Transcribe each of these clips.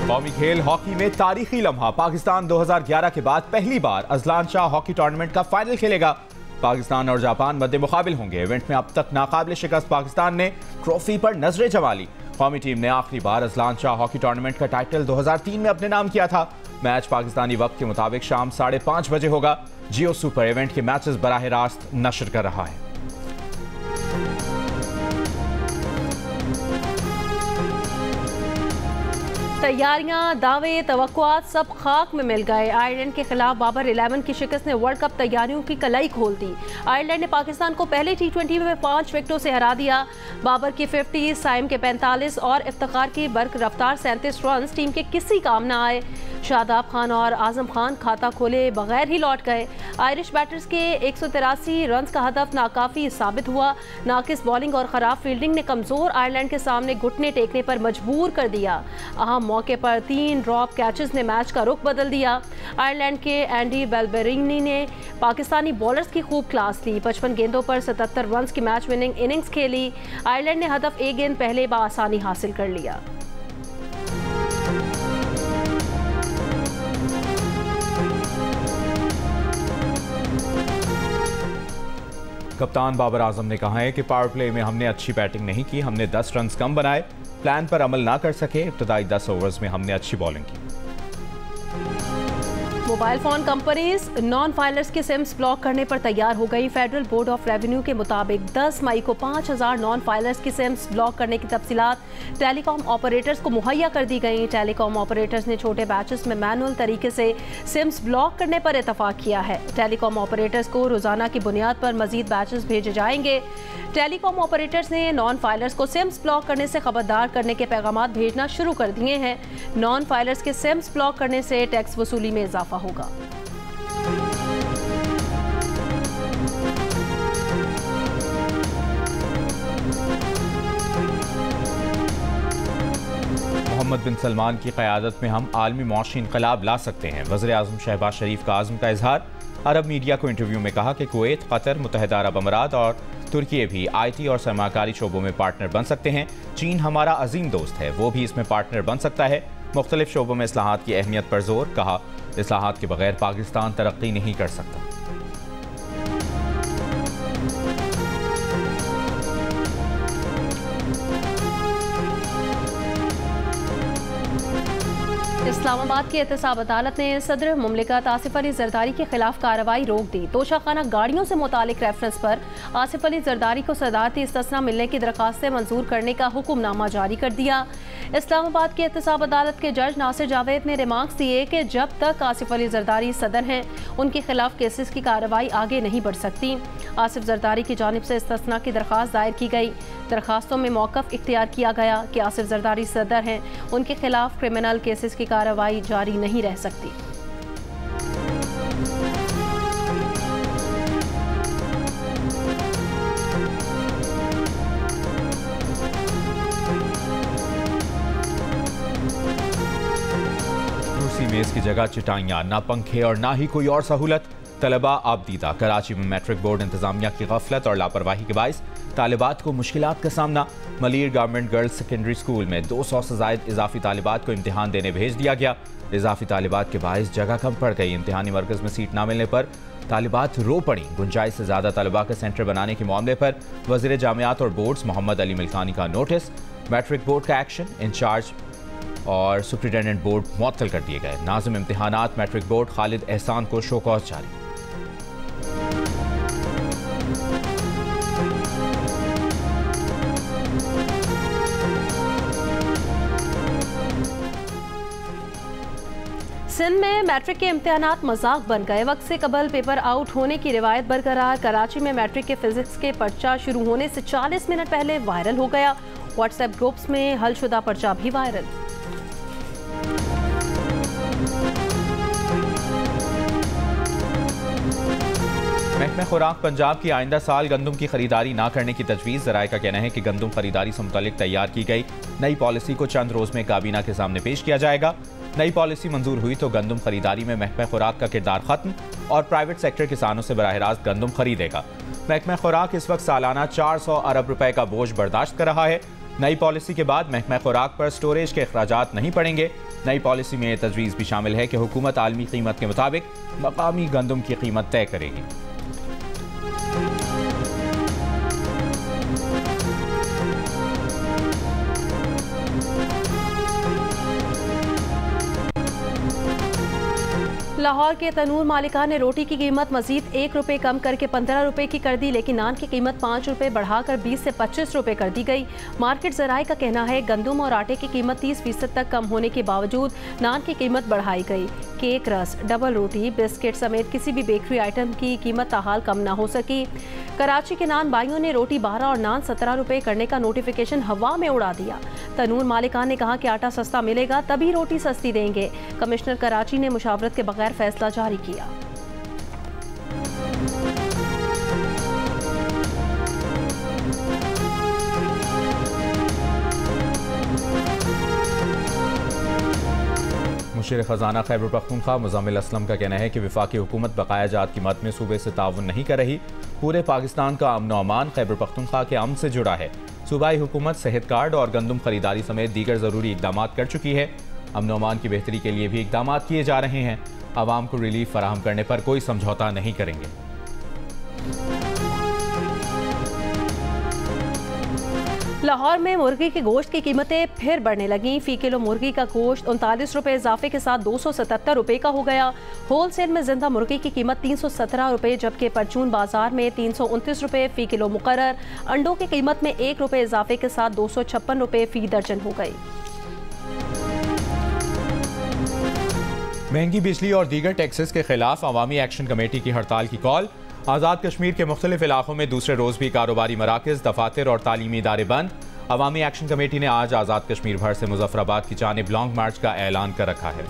कौमी खेल हॉकी में तारीखी लम्हा। पाकिस्तान 2011 के बाद पहली बार अजलान शाह हॉकी टूर्नामेंट का फाइनल खेलेगा। पाकिस्तान और जापान मद्दे मुकाबिल होंगे। इवेंट में अब तक नाकाबिल शिकस्त पाकिस्तान ने ट्रॉफी पर नजरें जमा ली। कौमी टीम ने आखिरी बार अजलान शाह हॉकी टूर्नामेंट का टाइटल 2003 में अपने नाम किया था। मैच पाकिस्तानी वक्त के मुताबिक शाम 5:30 बजे होगा। जियो सुपर इवेंट के मैचेस बराह रास्त नशर कर रहा है। तैयारियां, दावे, तवक्कुआत सब खाक में मिल गए। आयरलैंड के खिलाफ बाबर 11 की शिकस्त ने वर्ल्ड कप तैयारियों की कलाई खोल दी। आयरलैंड ने पाकिस्तान को पहले T20 में 5 विकेटों से हरा दिया। बाबर की 50, साइम के 45 और इफ्तिखार की बर्क रफ्तार 37 रन टीम के किसी काम न आए। शादाब खान और आजम खान खाता खोले बगैर ही लौट गए। आयरिश बैटर्स के 183 रन का हदफ नाकाफी साबित हुआ। नाकिस बॉलिंग और खराब फील्डिंग ने कमजोर आयरलैंड के सामने घुटने टेकने पर मजबूर कर दिया। अहम मौके पर 3 ड्रॉप कैचेस ने मैच का रुख बदल दिया। आयरलैंड के एंडी बेलबेरिनी ने पाकिस्तानी बॉलर्स की खूब क्लास ली। 55 गेंदों पर 77 रन की मैच विनिंग इनिंग्स खेली। आयरलैंड ने हदफ एक गेंद पहले बआसानी हासिल कर लिया। कप्तान बाबर आजम ने कहा है कि पावर प्ले में हमने अच्छी बैटिंग नहीं की, हमने 10 रन कम बनाए, प्लान पर अमल ना कर सके। इब्तदाई 10 ओवर्स में हमने अच्छी बॉलिंग की। Mobile phone companies non filers के सिम्स ब्लॉक करने पर तैयार हो गई। फेडरल बोर्ड ऑफ रेवेन्यू के मुताबिक 10 मई को 5000 नॉन फाइलर्स की सिम्स ब्लॉक करने की तफसीलात टेलीकॉम ऑपरेटर्स को मुहैया कर दी गई। टेलीकॉम ऑपरेटर्स ने छोटे बैचेस में मैनुअल तरीके से सिम्स ब्लॉक करने पर इतफाक किया है। टेलीकॉम ऑपरेटर्स को रोजाना की बुनियाद पर मजीद बैचेस भेजे जाएंगे। टेलीकॉम ऑपरेटर्स ने नॉन फाइलर्स को सिम्स ब्लॉक करने से खबरदार करने के पैगाम भेजना शुरू कर दिए हैं। नॉन फाइलर्स के सिम्स ब्लॉक करने से टैक्स वसूली में इजाफा होगा। मोहम्मद बिन सलमान की क़यादत में हम आलमी मौशी इनकलाब ला सकते हैं। वज़ीर आज़म शहबाज शरीफ का आज़म का इजहार। अरब मीडिया को इंटरव्यू में कहा कि कुवैत, कतर, मुत्तहिदा अरब अमारात और तुर्की भी IT और सरमाकारी शोबों में पार्टनर बन सकते हैं। चीन हमारा अजीम दोस्त है, वो भी इसमें पार्टनर बन सकता है। मुख्तलिफ शोबों में इस्लाहात की अहमियत पर जोर। कहा, इस्लाहात के बगैर पाकिस्तान तरक्की नहीं कर सकता। इस्लामाबाद की एहतसाब अदालत ने सदर मुमलिकत आसिफ अली जरदारी के खिलाफ कार्रवाई रोक दी। तोशाखाना गाड़ियों से मुतालिक रेफरेंस पर आसिफ अली जरदारी को सदारती इस्तिस्ना मिलने की दरखास्तें मंजूर करने का हुक्मनामा जारी कर दिया। इस्लामाबाद की एहतसाब अदालत के जज नासिर जावेद ने रिमार्क्स दिए कि जब तक आसिफ अली जरदारी सदर हैं उनके खिलाफ केसेस की कार्रवाई आगे नहीं बढ़ सकती। आसिफ जरदारी की जानिब से इस्तिस्ना की दरख्वास्त दायर की गई। दरखास्तों में मौक़िफ़ इख्तियार किया गया कि आसिफ जरदारी सदर हैं, उनके खिलाफ क्रिमिनल केसेस की कार्रवाई जारी नहीं रह सकती। कुर्सी मेज की जगह चटाइयाँ, ना पंखे और ना ही कोई और सहूलत। तलबा आबदीदा। कराची में मैट्रिक बोर्ड इंतजामिया की गफलत और लापरवाही के बाइस तालिबात को मुश्किलात का सामना। Malir government girls secondary school में 200 से ज़ायद इजाफी तालिबात को इम्तिहान देने भेज दिया गया। इजाफी तालिबात के बाइस जगह कम पड़ गई। इम्तिहानी मरकज़ में सीट ना मिलने पर तालिबात रो पड़ी। गुंजाइश से ज़्यादा तलबा का सेंटर बनाने के मामले पर वज़ीर जामियात और बोर्ड्स मोहम्मद अली मिल्कानी का नोटिस। मैट्रिक बोर्ड का एक्शन। इंचार्ज और सुप्रिटेंडेंट बोर्ड मुअत्तल कर दिए गए। नाज़िम इम्तिहानात मैट्रिक बोर्ड खालिद एहसान को शो कॉज जारी। सिंध में मैट्रिक के इम्तिहानात मजाक बन गए। वक्त से कबल पेपर आउट होने की रिवायत बरकरार। कराची में मैट्रिक के फिजिक्स के पर्चा शुरू होने से 40 मिनट पहले वायरल हो गया। व्हाट्सएप ग्रुप्स में हलशुदा पर्चा भी वायरल। महकमा खुराक पंजाब की आइंदा साल गंदम की खरीदारी ना करने की तजवीज़। ज़राए का कहना है कि गंदम खरीदारी से मुतालिक तैयार की गई नई पॉलिसी को चंद रोज़ में काबीना के सामने पेश किया जाएगा। नई पॉलिसी मंजूर हुई तो गंदम खरीदारी में महकमा खुराक का किरदार खत्म और प्राइवेट सेक्टर किसानों से बराह रास्त गंदम खरीदेगा। महकमा खुराक इस वक्त सालाना 400 अरब रुपए का बोझ बर्दाश्त कर रहा है। नई पॉलिसी के बाद महकमा खुराक पर स्टोरेज के अखराजात नहीं पड़ेंगे। नई पॉलिसी में तजवीज़ भी शामिल है कि हुकूमत आलमी कीमत के मुताबिक मकामी गंदम की कीमत तय करेगी। लाहौर के तनूर मालिकान ने रोटी की कीमत मजीद 1 रुपये कम करके 15 रुपये की कर दी, लेकिन नान की कीमत 5 रुपये बढ़ाकर 20 से 25 रुपये कर दी गई। मार्केट ज़राए का कहना है गंदम और आटे की कीमत 30% तक कम होने के बावजूद नान की कीमत बढ़ाई गई। केक, रस, डबल रोटी, बिस्किट समेत किसी भी बेकरी आइटम की कीमत ताहाल कम ना हो सकी। कराची के नान बाइयों ने रोटी 12 और नान 17 रुपये करने का नोटिफिकेशन हवा में उड़ा दिया। तनूर मालिकान ने कहा कि आटा सस्ता मिलेगा तभी रोटी सस्ती देंगे। कमिश्नर कराची ने मुशावरत के बगैर फैसला जारी किया। मुशीर खजाना खैबर पख्तूनख्वा मुज़म्मिल असलम का कहना है कि वफाकी हुकूमत बकाया जात की मद में सूबे से ताउन नहीं कर रही। पूरे पाकिस्तान का अमन और अमान खैबर पख्तूनख्वा के अमन से जुड़ा है। सूबाई हुकूमत सेहत कार्ड और गंदम खरीदारी समेत दीगर ज़रूरी इकदाम कर चुकी है। अमन और अमान की बेहतरी के लिए भी इकदाम किए जा रहे हैं। आवाम को रिलीफ फराहम करने पर कोई समझौता नहीं करेंगे। लाहौर में मुर्गी के गोश्त की कीमतें फिर बढ़ने लगीं। फी किलो मुर्गी का गोश्त 39 रुपये इजाफे के साथ 277 रुपये का हो गया। होल सेल में जिंदा मुर्गी की कीमत 317 रुपये जबकि परचून बाजार में 329 रुपये फी किलो मुकर्रर। अंडों की कीमत में 1 रुपये इजाफे के साथ 256 रुपये फी दर्जन हो गई। महंगी बिजली और दीगर टैक्सेस के खिलाफ अवामी एक्शन कमेटी की हड़ताल की कॉल। आज़ाद कश्मीर के मुख्तलिफ इलाकों में दूसरे रोज़ भी कारोबारी मराकज़, दफातर और तालीमी इदारे बंद। अवामी एक्शन कमेटी ने आज आज़ाद कश्मीर भर से मुजफ्फराबाद की जानिब लॉन्ग मार्च का ऐलान कर रखा है।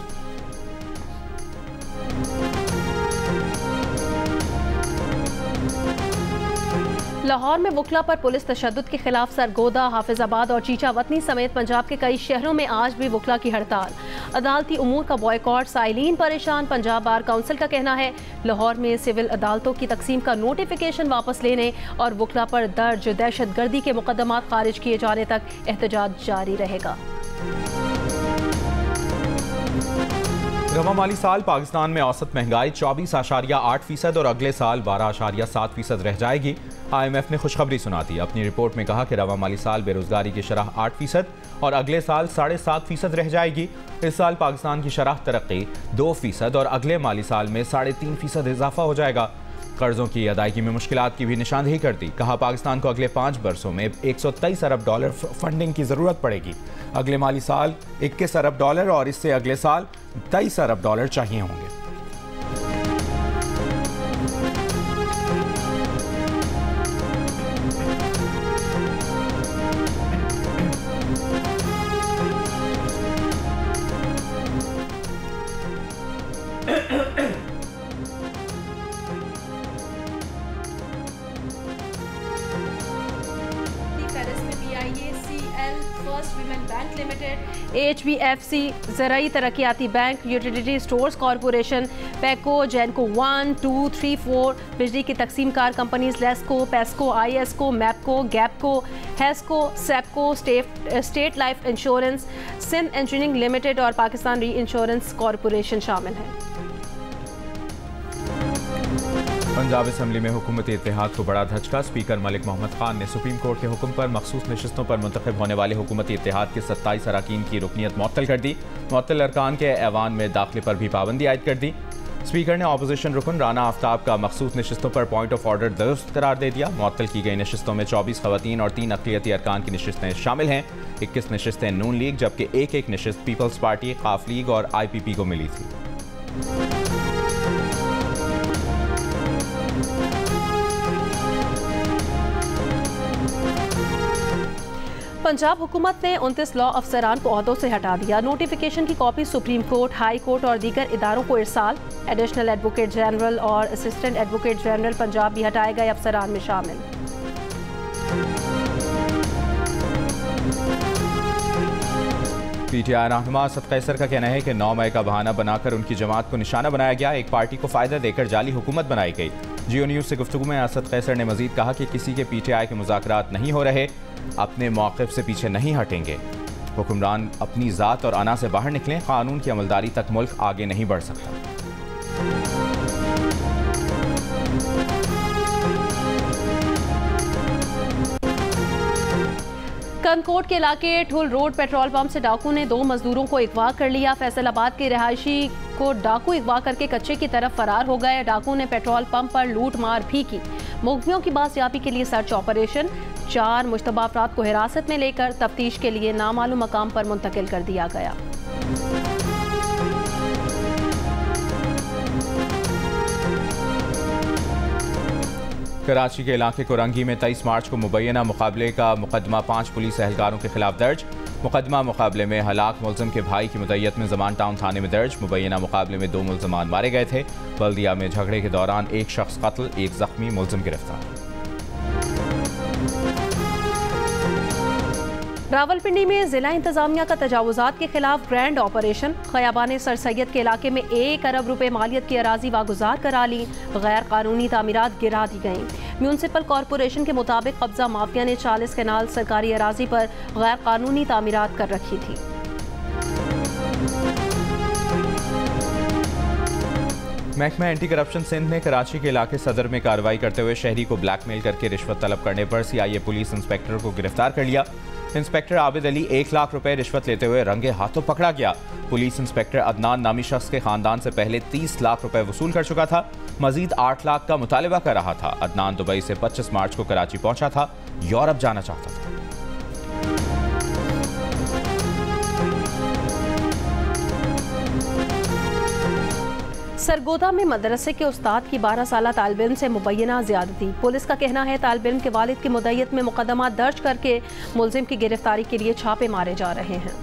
लाहौर में वकला पर पुलिस तशद्दुद के खिलाफ सरगोदा, हाफिजाबाद और चीचा वतनी समेत पंजाब के कई शहरों में आज भी वकला की हड़ताल। अदालती उमूर का बॉयकॉट, साइलीन परेशान। पंजाब बार काउंसिल का कहना है लाहौर में सिविल अदालतों की तकसीम का नोटिफिकेशन वापस लेने और वकला पर दर्ज दहशत गर्दी के मुकदमात खारिज किए जाने तक एहतजाज जारी रहेगा। रवा माली साल पाकिस्तान में औसत महंगाई 24.8% और अगले साल 12.7% रह जाएगी। IMF ने खुशखबरी सुना दी। अपनी रिपोर्ट में कहा कि रवा माली साल बेरोजगारी की शरह 8% और अगले साल 7.5% रह जाएगी। इस साल पाकिस्तान की शरह तरक्की 2% और अगले माली साल में 3.5% इजाफा हो जाएगा। कर्जों की अदायगी में मुश्किलात की भी निशानदेही कर दी। कहा पाकिस्तान को अगले 5 बरसों में $123 अरब फंडिंग की ज़रूरत पड़ेगी। अगले माली साल $21 अरब और इससे अगले साल $23 अरब चाहिए होंगे। HBFC, ज़राई तरक्याती bank, utility stores corporation, PACO, GENCO 1, 2, 3, 4, बिजली की तकसीम कार कंपनीज लेस्को, पेस्को, ISCO, मैपको, गैपको, HESCO, SEPCO, state life insurance, Sindh engineering limited और पाकिस्तान री इंश्योरेंस कॉरपोरेशन शामिल हैं। पंजाब असम्बली में हुकूमती इत्तेहाद को बड़ा धचका। स्पीकर मलिक मोहम्मद खान ने सुप्रीम कोर्ट के हुक्म पर मखसूस नशिस्तों पर मुंतखब होने वाले हुकूमती इत्तेहाद के 27 अरकान की रुकनीत मुअत्तल कर दी। मुअत्तल अरकान के ऐवान में दाखिले पर भी पाबंदी आयद कर दी। स्पीकर ने अपोजिशन रुकन राना आफ्ताब का मखसूस नशिस्तों पर पॉइंट ऑफ ऑर्डर दुरुस्त करार दे दिया। मुअत्तल की गई नशिस्तों में 24 खवातीन और 3 अक़लियती अरकान की नशिस्तें शामिल हैं। 21 नशिस्तें नून लीग जबकि एक नशिस्त पीपल्स पार्टी, काफ लीग और IPP को मिली थी। पंजाब हुकूमत ने 29 लॉ अफसरान को ओहदों से हटा दिया। नोटिफिकेशन की copy supreme court, high court और दीगर इदारों को इरसाल। एडिशनल एडवोकेट जनरल और असिस्टेंट एडवोकेट जनरल पंजाब भी हटाए गए अफसरान में शामिल। PTI रहनुमा असद कैसर का कहना है कि 9 मई का बहाना बनाकर उनकी जमात को निशाना बनाया गया। एक पार्टी को फ़ायदा देकर जाली हुकूमत बनाई गई। जियो न्यूज़ से गुफ्तगू में असद कैसर ने मजीद कहा कि किसी के PTI के मुज़ाकरात नहीं हो रहे। अपने मौक़िफ़ से पीछे नहीं हटेंगे। हुक्मरान अपनी ज़ात और अना से बाहर निकलें, कानून की अमलदारी तक मुल्क आगे नहीं बढ़ सकता। कंदकोट के इलाके ठुल रोड पेट्रोल पंप से डाकू ने 2 मजदूरों को अगवा कर लिया। फैसलाबाद के रहायशी को डाकू अगवा करके कच्चे की तरफ फरार हो गए। डाकू ने पेट्रोल पंप पर लूट मार भी की। मुलजिमों की बाजियाबी के लिए सर्च ऑपरेशन। 4 मुश्तबा अफराद को हिरासत में लेकर तफ्तीश के लिए नामालूम मकाम पर मुंतकिल कर दिया गया। कराची के इलाके कोरंगी में 23 मार्च को मुबैना मुकाबले का मुकदमा 5 पुलिस एहलकारों के खिलाफ दर्ज। मुकदमा मुकाबले में हलाक मुलजिम के भाई की मुद्दत में ज़मान टाउन थाने में दर्ज। मुबैना मुकाबले में 2 मुलजमान मारे गए थे। बल्दिया में झगड़े के दौरान 1 शख्स कत्ल, 1 जख्मी, मुलजिम गिरफ्तार। रावलपिंडी में जिला इंतजामिया का तजावुजात के खिलाफ grand operation. Khayaban sir Syed के इलाके में 1 अरब रुपए मालियत की अराजी वागुजार करा ली। गैर कानूनी तामीरात गिरा दी गईं। म्यूनसिपल कॉरपोरेशन के मुताबिक कब्जा माफिया ने 40 कैनाल सरकारी अराजी पर गैर कानूनी तामीरात कर रखी थी। महकमा एंटी करप्शन सिंध ने कराची के इलाके सदर में कार्रवाई करते हुए शहरी को ब्लैकमेल करके रिश्वत तलब करने पर CIA पुलिस इंस्पेक्टर को गिरफ्तार कर लिया। इंस्पेक्टर आबिद अली 1 लाख रुपए रिश्वत लेते हुए रंगे हाथों पकड़ा गया। पुलिस इंस्पेक्टर अदनान नामी शख्स के खानदान से पहले 30 लाख रुपए वसूल कर चुका था। मजीद 8 लाख का मुतालिबा कर रहा था। अदनान दुबई से 25 मार्च को कराची पहुंचा था। यूरोप जाना चाहता था। सरगोदा में मदरसे के उस्ताद की 12 साला तालिब इल्म से मुबैना ज़्यादती। पुलिस का कहना है तालिब इल्म के वालिद की मुद्दत में मुकदमा दर्ज करके मुलजिम की गिरफ्तारी के लिए छापे मारे जा रहे हैं।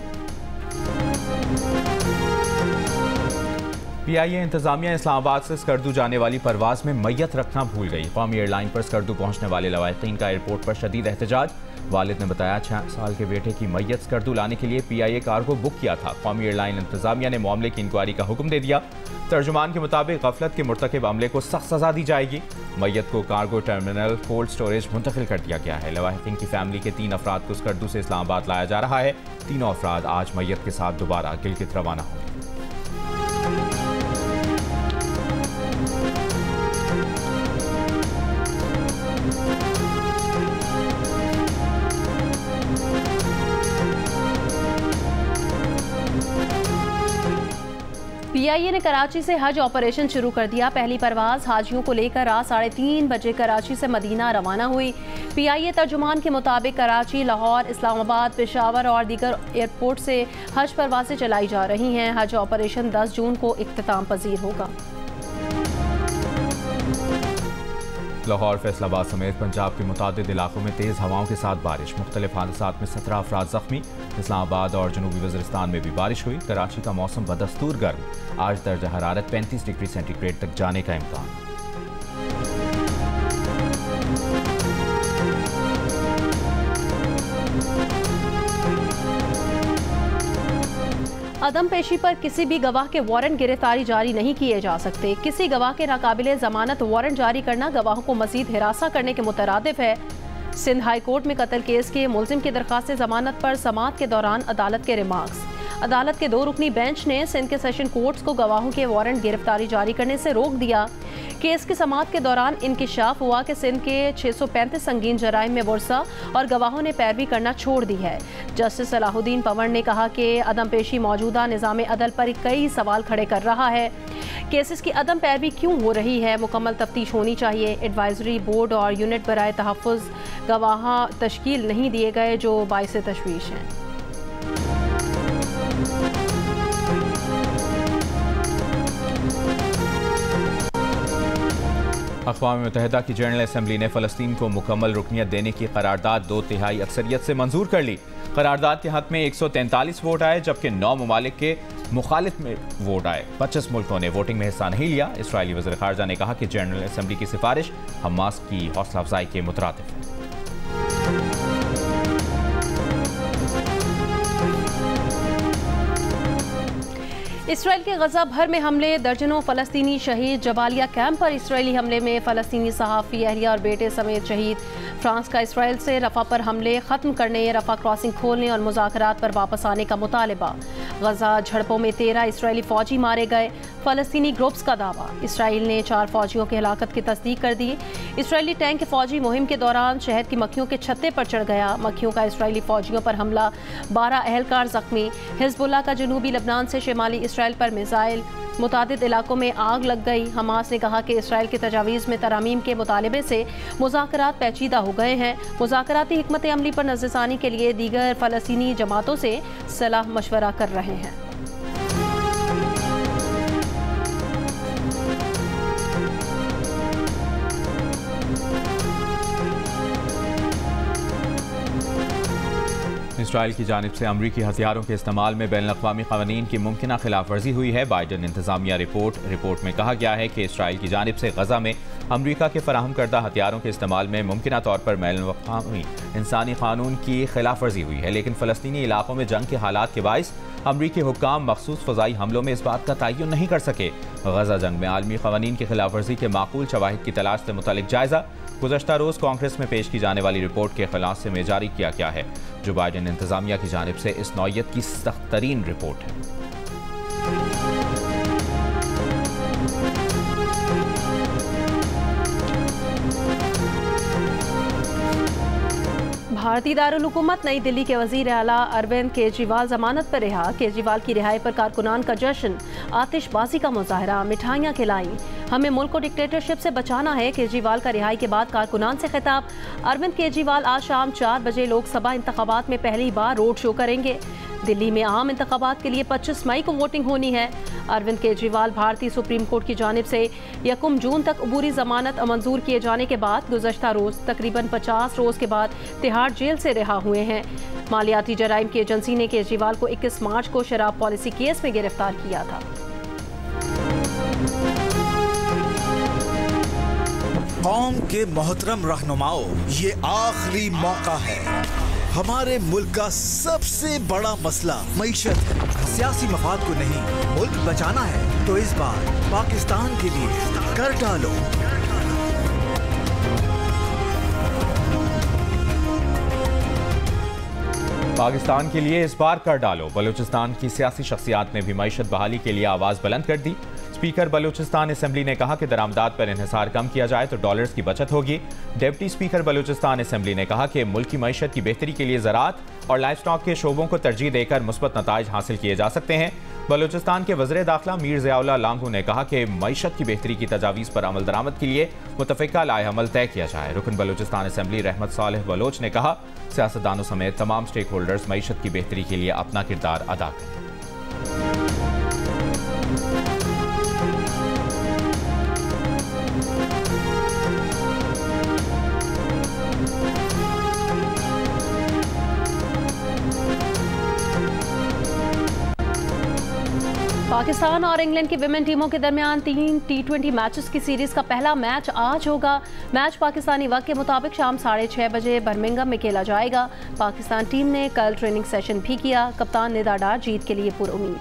PIA इंतजामिया इस्लामाबाद से स्कर्दू जाने वाली परवाज में मैयत रखना भूल गई। कौमी एयरलाइन पर स्कर्दू पहुंचने वाले लवाहिकीन का एयरपोर्ट पर शदीद एहतजाज। वालिद ने बताया 6 साल के बेटे की मैयत स्कर्दू लाने के लिए PIA कार्गो बुक किया था। कौमी एयरलाइन इंतजामिया ने मामले की इंक्वायरी का हुक्म दे दिया। तर्जुमान के मुताबिक गफलत के मुर्तकिब अमले को सख्त सजा दी जाएगी। मैयत को कार्गो टर्मिनल कोल्ड स्टोरेज मुंतकिल कर दिया गया है। लवाहिकीन की फैमिली के 3 अफराद को स्कर्दू से इस्लामाबाद लाया जा रहा है। तीनों अफराद आज मैयत के साथ दोबारा गिलगित रवाना होंगे। PIA ने कराची से हज ऑपरेशन शुरू कर दिया। पहली परवाज हाजियों को लेकर रात 3:30 बजे कराची से मदीना रवाना हुई। PIA तर्जुमान के मुताबिक कराची, लाहौर, इस्लामाबाद, पेशावर और दीगर एयरपोर्ट से हज परवाजें चलाई जा रही हैं। हज ऑपरेशन 10 जून को इख्तिताम पजीर होगा। लाहौर, फैसलाबाद समेत पंजाब के मुतादिद इलाकों में तेज़ हवाओं के साथ बारिश। मुख्तलिफ हादसात में 17 अफराद जख्मी। इस्लामाबाद और जनूबी वज़ीरिस्तान में भी बारिश हुई। कराची का मौसम बदस्तूर गर्म। आज दर्ज हरारत 35 डिग्री सेंटीग्रेड तक जाने का इम्कान। अदम पेशी पर किसी भी गवाह के वारंट गिरफ्तारी जारी नहीं किए जा सकते। किसी गवाह के नाकाबिले जमानत वारंट जारी करना गवाहों को मजीद हिरासा करने के मुतरादिफ है। सिंध हाई कोर्ट में कत्ल केस के मुलजिम की दरख्वास्त जमानत पर समाअत के दौरान अदालत के रिमार्क्स। अदालत के 2 रुकनी बेंच ने सिंध के सेशन कोर्ट्स को गवाहों के वारंट गिरफ्तारी जारी करने से रोक दिया। केस की समाअत के दौरान इंकिशाफ हुआ कि सिंध के 635 संगीन जराइम में वर्सा और गवाहों ने पैरवी करना छोड़ दी है। जस्टिस सलाहुद्दीन पंवर ने कहा कि अदम पेशी मौजूदा निज़ाम अदल पर कई सवाल खड़े कर रहा है। केसेस की अदम पैरवी क्यों हो रही है, मुकम्मल तफ्तीश होनी चाहिए। एडवाइजरी बोर्ड और यूनिट बराए तहफ़्फ़ुज़ गवाह तश्कील नहीं दिए गए जो बाइस तशवीश हैं। अक़वाम मुत्तहिदा की जनरल असम्बली ने फ़लस्तीन को मुकम्मल रुकनियत देने की करारदाद 2/3 अक्सरियत से मंजूर कर ली। करारदाद के हक़ में 143 वोट आए, जबकि 9 ममालिक के मुखालिफ में वोट आए। 25 मुल्कों ने वोटिंग में हिस्सा नहीं लिया। इसराइली वज़ीर ख़ारजा ने कहा कि जनरल असम्बली की सिफारिश हमास की हौसला अफजाई के मुतरादिफ है। इसराइल के गजा भर में हमले, दर्जनों फलस्तीनी शहीद। जबालिया कैंप पर इसराइली हमले में फलस्तीनी सहाफ़ी, अहलिया और बेटे समेत शहीद। फ्रांस का इसराइल से रफ़ा पर हमले ख़त्म करने, रफ़ा क्रॉसिंग खोलने और मुज़ाकरात पर वापस आने का मुतालबा। गजा झड़पों में 13 इसराइली फ़ौजी मारे गए, फ़लस्तीनी ग्रुप्स का दावा। इसराइल ने 4 फ़ौजियों की हलाकत की तस्दीक कर दी। इसराइली टैंक के फ़ौजी मुहिम के दौरान शहद की मक्खियों के छत्ते पर चढ़ गया। मक्खियों का इसराइली फ़ौजियों पर हमला, 12 अहलकार ज़ख्मी। हिज़्बुल्लाह का जनूबी लबनान से शिमाली इसराइल पर मिसाइल, मुतादिद इलाकों में आग लग गई। हमास ने कहा कि इसराइल की तजावीज़ में तरामीम के मुतालबे से मुज़ाकरात पेचीदा हो गए हैं। मुज़ाकराती हिकमत अमली पर नज़रसानी के लिए दीगर फ़लस्तीनी जमातों से सलाह मशवरा कर रहे हैं। इसराइल की जानिब से अमरीकी हथियारों के इस्तेमाल में बैनुल-अक़वामी क़वानीन की मुमकिना खिलाफ वर्जी हुई है। बाइडन इंतज़ामिया रिपोर्ट में कहा गया है कि इसराइल की जानिब से गजा में अमरीका के फराहम करदा हथियारों के इस्तेमाल में मुमकिना तौर पर बैनुल-अक़वामी इंसानी कानून की खिलाफ वर्जी हुई है, लेकिन फ़लस्तीनी इलाकों में जंग के हालात के बाइस अमरीकी हुक्काम मखसूस फ़ज़ाई हमलों में इस बात का तयन नहीं कर सके। गजा जंग में आलमी क़वानीन की खिलाफ वर्जी के माकूल शवाहिद की तलाश से मुतल्लिक़ जायज़ा गुज़श्ता रोज़ कांग्रेस में पेश की जाने वाली रिपोर्ट के खुलासे में जारी किया गया है, जो बाइडन इंतज़ामिया की जानिब से इस नौइयत की सख्त तरीन रिपोर्ट है। भारतीय दारुल हुकूमत नई दिल्ली के वज़ीर आला अरविंद केजरीवाल जमानत पर रिहा। केजरीवाल की रिहाई पर कारकुनान का जश्न, आतिशबाजी का मुजाहरा, मिठाइयाँ खिलाई। हमें मुल्क को डिक्टेटरशिप से बचाना है। केजरीवाल का रिहाई के बाद कारकुनान से खिताब। अरविंद केजरीवाल आज शाम 4 बजे लोकसभा इंतखाबात में पहली बार रोड शो करेंगे। दिल्ली में आम इंतखाबात के लिए 25 मई को वोटिंग होनी है। अरविंद केजरीवाल भारतीय सुप्रीम कोर्ट की जानिब से 1 जून तक अबूरी जमानत मंजूर किए जाने के बाद गुज़श्ता रोज़ तकरीबन 50 रोज़ के बाद तिहाड़ जेल से रिहा हुए हैं। मालियाती जराइम की एजेंसी ने केजरीवाल को 21 मार्च को शराब पॉलिसी केस में गिरफ्तार किया था। कौम के मोहतरम रहनुमाओं, ये आखिरी मौका है। हमारे मुल्क का सबसे बड़ा मसला मईशत है। सियासी मफाद को नहीं, मुल्क बचाना है तो इस बार पाकिस्तान के लिए कर डालो। पाकिस्तान के लिए इस बार कर डालो। बलूचिस्तान की सियासी शख्सियात ने भी मईशत बहाली के लिए आवाज़ बुलंद कर दी। स्पीकर बलूचिस्तान असेंबली ने कहा कि दरामदात पर इन्हिसार कम किया जाए तो डॉलर्स की बचत होगी। डिप्टी स्पीकर बलूचिस्तान असेंबली ने कहा कि मुल्क की मईशत की बेहतरी के लिए ज़राअत और लाइफ स्टॉक के शोबों को तरजीह देकर मुस्बत नताइज हासिल किए जा सकते हैं। बलूचिस्तान के वज़ीर दाखिला मीर ज़ियाउल्लाह लांगू ने कहा कि मईशत की बेहतरी की तजावीज़ पर अमल दरामद के लिए मुतफ़िका लाए-अमल तय किया जाए। रुकन बलूचिस्तान असेंबली रहमत सालेह बलोच ने कहा, सियासतदानों समेत तमाम स्टेक होल्डर्स मईशत की बेहतरी के लिए अपना किरदार अदा करें। पाकिस्तान और इंग्लैंड की विमेन टीमों के दरमियान 3 T20 मैचेस की सीरीज का पहला मैच आज होगा। मैच पाकिस्तानी वक्त के मुताबिक शाम 6:30 बजे बर्मिंघम में खेला जाएगा। पाकिस्तान टीम ने कल ट्रेनिंग सेशन भी किया। कप्तान निदा डार जीत के लिए पुरुमीद।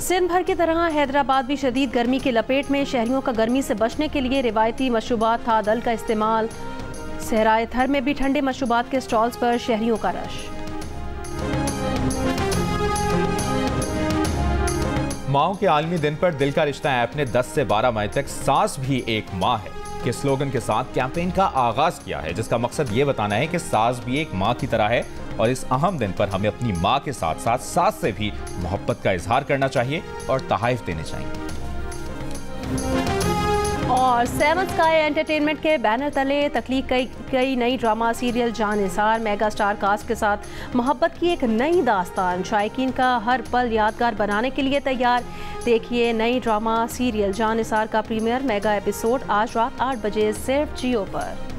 सिंध भर की तरह हैदराबाद भी शदीद गर्मी की लपेट में। शहरियों का गर्मी से बचने के लिए रिवायती मशरूबात था दल का इस्तेमाल। सहराए थर में भी ठंडे मशरूबात के स्टॉल्स पर शहरियों का रश। माओ के आलमी दिन पर दिल का रिश्ता ऐप ने 10 से 12 मई तक सास भी एक माँ है के स्लोगन के साथ कैंपेन का आगाज किया है, जिसका मकसद ये बताना है कि सास भी एक माँ की तरह है और इस अहम दिन पर हमें अपनी माँ के साथ साथ सास से भी मोहब्बत का इजहार करना चाहिए और तोहफे देने चाहिए। और 7 स्काई एंटरटेनमेंट के बैनर तले तख्लीक कई नई drama serial Jaanisar mega star cast के साथ मोहब्बत की एक नई दास्तान शायकीन का हर पल यादगार बनाने के लिए तैयार। देखिए नई ड्रामा सीरियल जानिसार का प्रीमियर मेगा एपिसोड आज रात 8 बजे सिर्फ जियो पर।